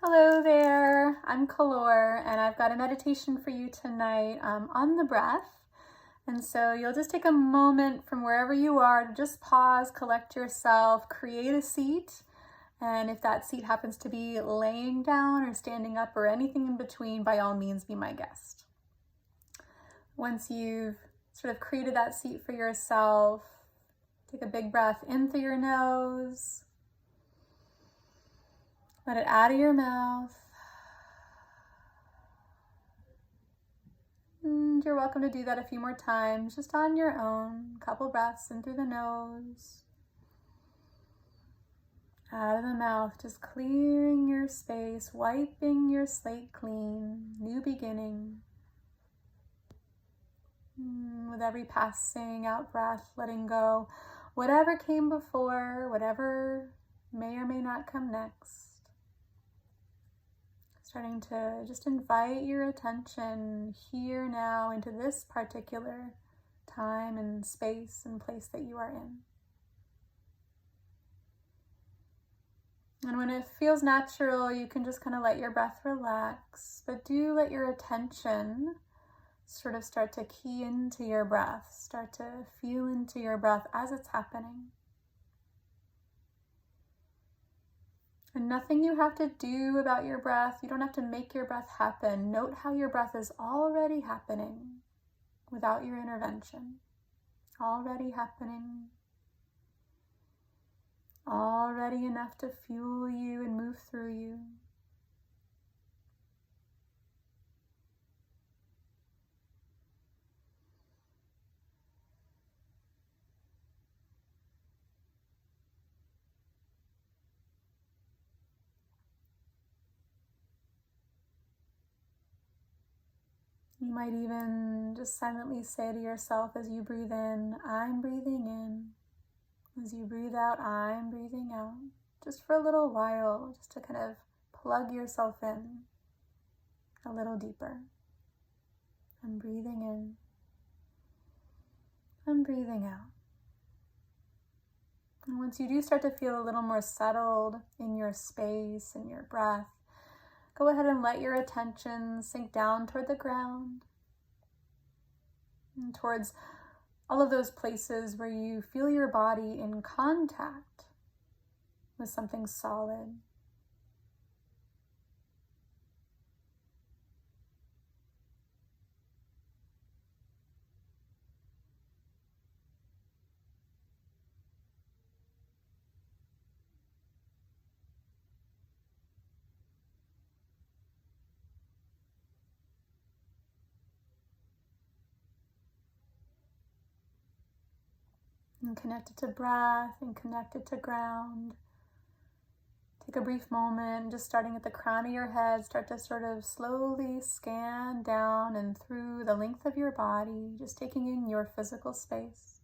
Hello there, I'm Kalor, and I've got a meditation for you tonight on the breath. And so you'll just take a moment from wherever you are to just pause, collect yourself, create a seat. And if that seat happens to be laying down or standing up or anything in between, by all means, be my guest. Once you've sort of created that seat for yourself, take a big breath in through your nose. Let it out of your mouth. And you're welcome to do that a few more times, just on your own. A couple breaths in through the nose. Out of the mouth, just clearing your space, wiping your slate clean. New beginning. With every passing out breath, letting go whatever came before, whatever may or may not come next. Starting to just invite your attention here now into this particular time and space and place that you are in. And when it feels natural, you can just kind of let your breath relax, but do let your attention sort of start to key into your breath, start to feel into your breath as it's happening. And nothing you have to do about your breath. You don't have to make your breath happen. Note how your breath is already happening without your intervention. Already happening. Already enough to fuel you and move through you. You might even just silently say to yourself as you breathe in, I'm breathing in. As you breathe out, I'm breathing out. Just for a little while, just to kind of plug yourself in a little deeper. I'm breathing in. I'm breathing out. And once you do start to feel a little more settled in your space and your breath, go ahead and let your attention sink down toward the ground and towards all of those places where you feel your body in contact with something solid. And connected to breath and connected to ground. Take a brief moment, just starting at the crown of your head, start to sort of slowly scan down and through the length of your body, just taking in your physical space.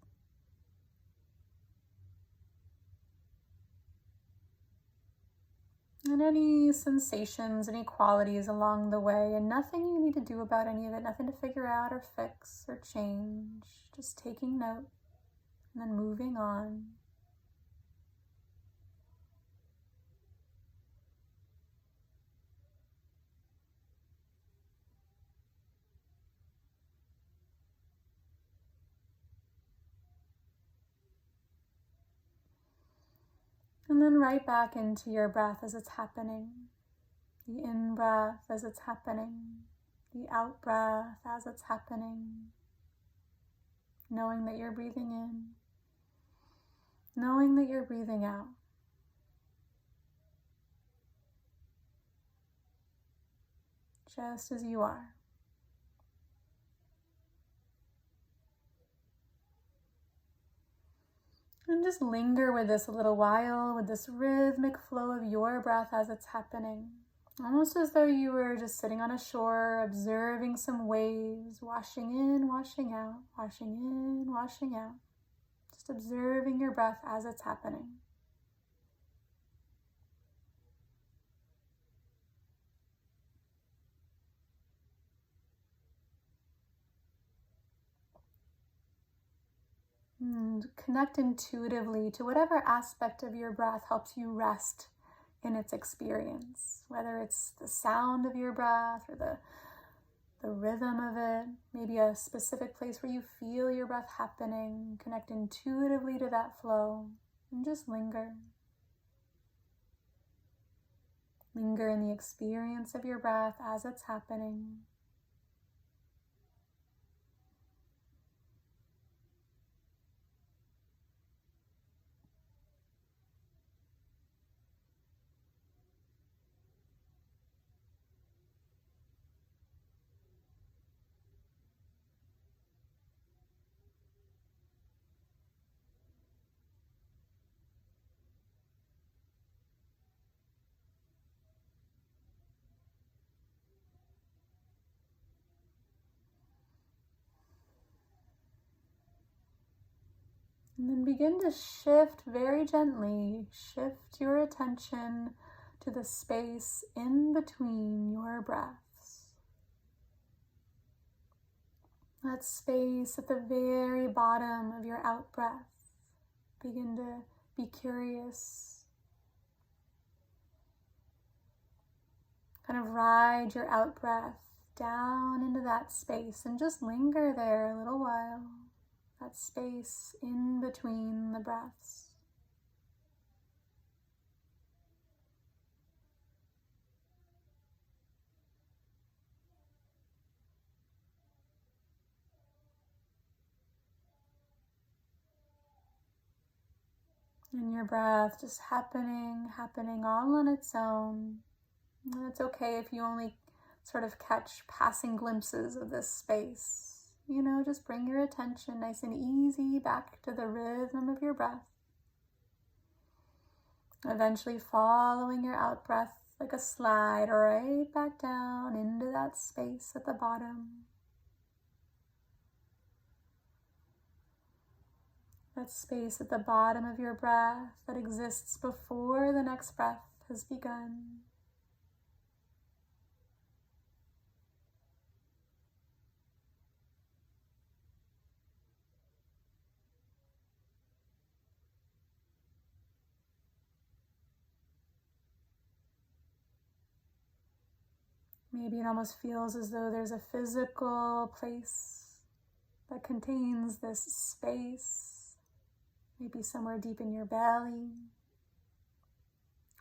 And any sensations, any qualities along the way, and nothing you need to do about any of it, nothing to figure out or fix or change, just taking note. And then moving on. And then right back into your breath as it's happening. The in-breath as it's happening. The out-breath as it's happening. Knowing that you're breathing in. Knowing that you're breathing out. Just as you are. And just linger with this a little while, with this rhythmic flow of your breath as it's happening. Almost as though you were just sitting on a shore, observing some waves, washing in, washing out, washing in, washing out. Just observing your breath as it's happening. And connect intuitively to whatever aspect of your breath helps you rest in its experience, whether it's the sound of your breath or the rhythm of it, maybe a specific place where you feel your breath happening. Connect intuitively to that flow and just linger. Linger in the experience of your breath as it's happening. And then begin to shift very gently. Shift your attention to the space in between your breaths. That space at the very bottom of your out breath. Begin to be curious. Kind of ride your out breath down into that space and just linger there a little while. That space in between the breaths. And your breath just happening all on its own. And it's okay if you only sort of catch passing glimpses of this space. Just bring your attention nice and easy back to the rhythm of your breath. Eventually following your out breath like a slide right back down into that space at the bottom. That space at the bottom of your breath that exists before the next breath has begun. Maybe it almost feels as though there's a physical place that contains this space, maybe somewhere deep in your belly,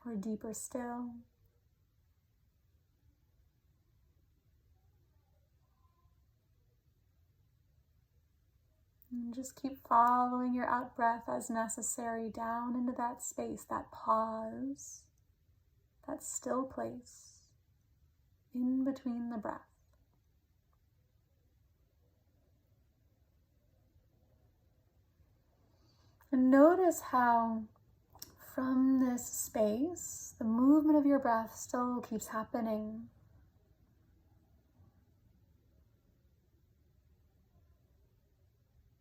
or deeper still. And just keep following your out breath as necessary down into that space, that pause, that still place in between the breath. And notice how from this space, the movement of your breath still keeps happening.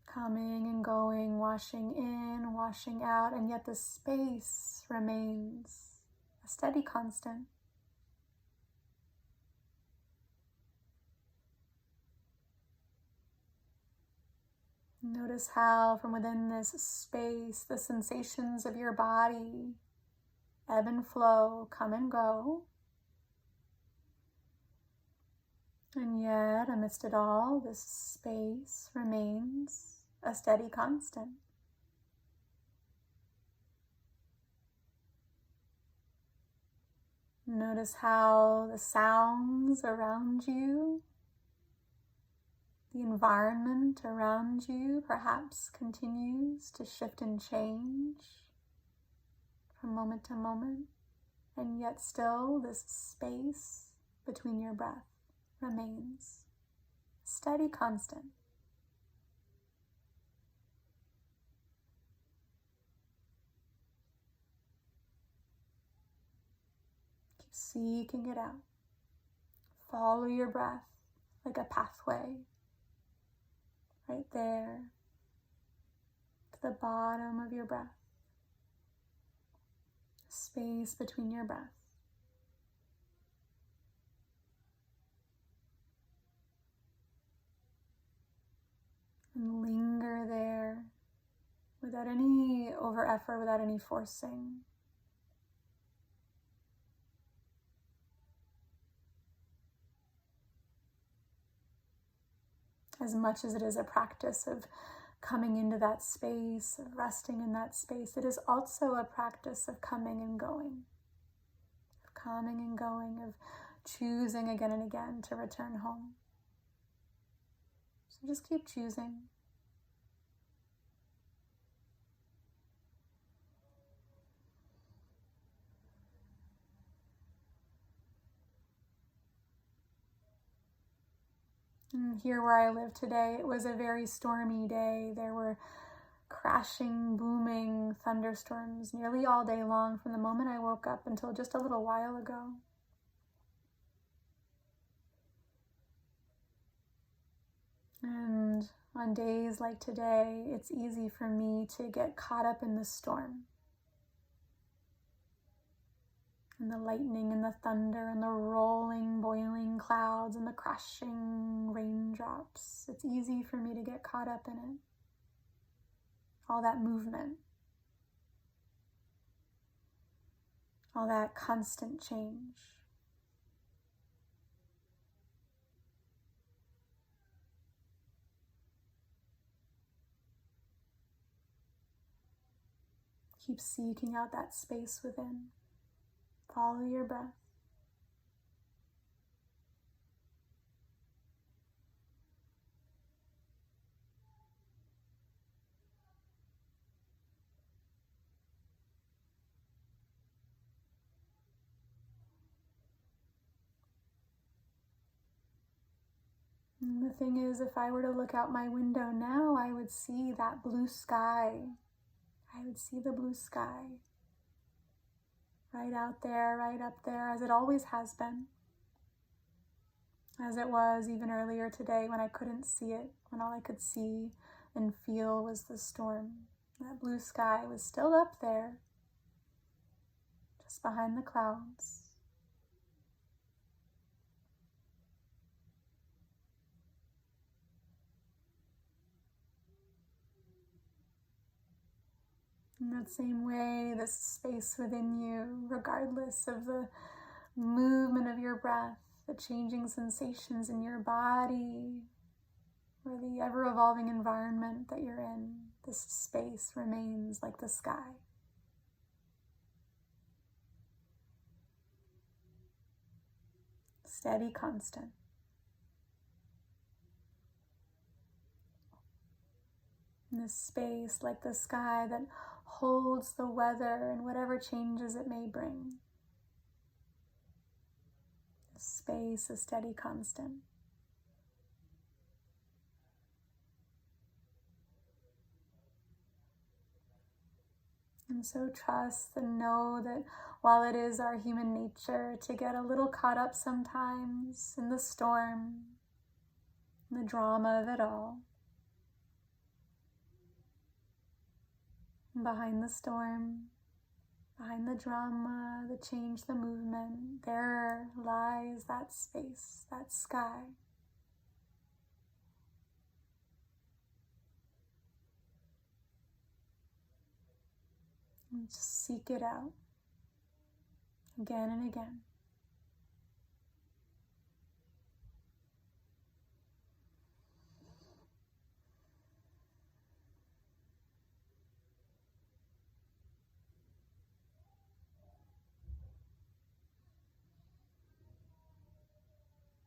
Coming and going, washing in, washing out, and yet the space remains a steady constant. Notice how from within this space, the sensations of your body ebb and flow, come and go. And yet, amidst it all, this space remains a steady constant. Notice how the sounds around you, the environment around you perhaps continues to shift and change from moment to moment, and yet still this space between your breath remains a steady constant. Keep seeking it out. Follow your breath like a pathway. Right there, to the bottom of your breath, space between your breath. And linger there without any over effort, without any forcing. As much as it is a practice of coming into that space, of resting in that space, it is also a practice of coming and going, of choosing again and again to return home. So just keep choosing. And here where I live today, it was a very stormy day. There were crashing, booming thunderstorms nearly all day long from the moment I woke up until just a little while ago. And on days like today, it's easy for me to get caught up in the storm, and the lightning and the thunder and the rolling, boiling clouds and the crashing raindrops. It's easy for me to get caught up in it. All that movement, all that constant change. Keep seeking out that space within. Follow your breath. And the thing is, if I were to look out my window now, I would see that blue sky. I would see the blue sky right out there, right up there, as it always has been. As it was even earlier today when I couldn't see it, when all I could see and feel was the storm. That blue sky was still up there, just behind the clouds. In that same way, this space within you, regardless of the movement of your breath, the changing sensations in your body, or the ever-evolving environment that you're in, this space remains like the sky. Steady, constant. In this space like the sky that holds the weather and whatever changes it may bring. This space is steady, constant. And so trust and know that while it is our human nature to get a little caught up sometimes in the storm, in the drama of it all, and behind the storm, behind the drama, the change, the movement, there lies that space, that sky. And just seek it out again and again.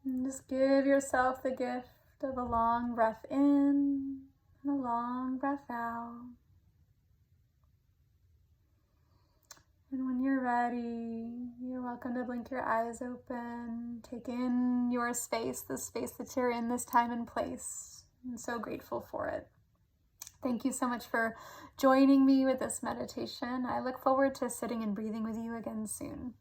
And just give yourself the gift of a long breath in and a long breath out. And when you're ready, you're welcome to blink your eyes open, take in your space, the space that you're in this time and place. I'm so grateful for it. Thank you so much for joining me with this meditation. I look forward to sitting and breathing with you again soon.